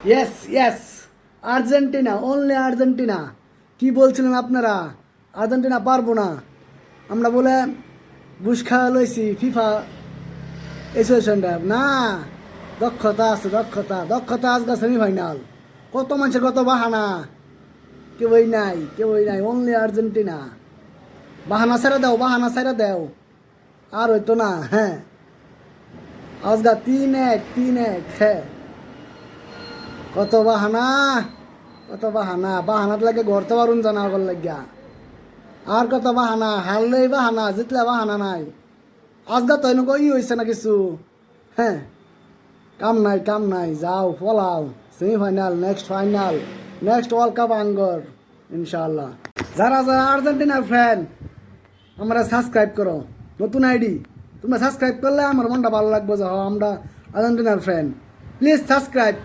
Yes yes, Argentina, only Argentina. কি বলছিলেন আপনারা? আর্জেন্টিনা পারবো না, আমরা বলে ঘুষ খাওয়া লইছি ফিফা অ্যাসোসিয়েশনটা। না, দক্ষতা আছে, দক্ষতা দক্ষতা। আজকে সেমিফাইনাল, কত মানুষের কত বাহানা, কেউই নাই, কেউই নাই, অনলি আর্জেন্টিনা। বাহানা ছেড়ে দাও, বাহানা ছেড়ে দাও, আর হইতো না। হ্যাঁ, আজগা 3-1, 3-1। হ্যাঁ, কত বাহানা, কত বাহানা, বাহানাত লাগে গড়তে পারুন জানা আগর লাগিয়া। আর কত বাহানা, হারলেই বাহানা, জিতলে বাহানা নাই। আজগা তো এনেক ই হয়েছে না কিছু। হ্যাঁ, কাম নাই, কাম নাই, যাও পলাও। Semifinal, next final, next world cup আঙ্গর ইনশাআল্লাহ। যারা যারা আর্জেন্টিনার ফ্যান, আমরা সাবস্ক্রাইব করো, নতুন আইডি। তোমরা সাবস্ক্রাইব করলে আমার মনটা ভালো লাগবে যে আমরা আর্জেন্টিনার ফ্যান। Please subscribe.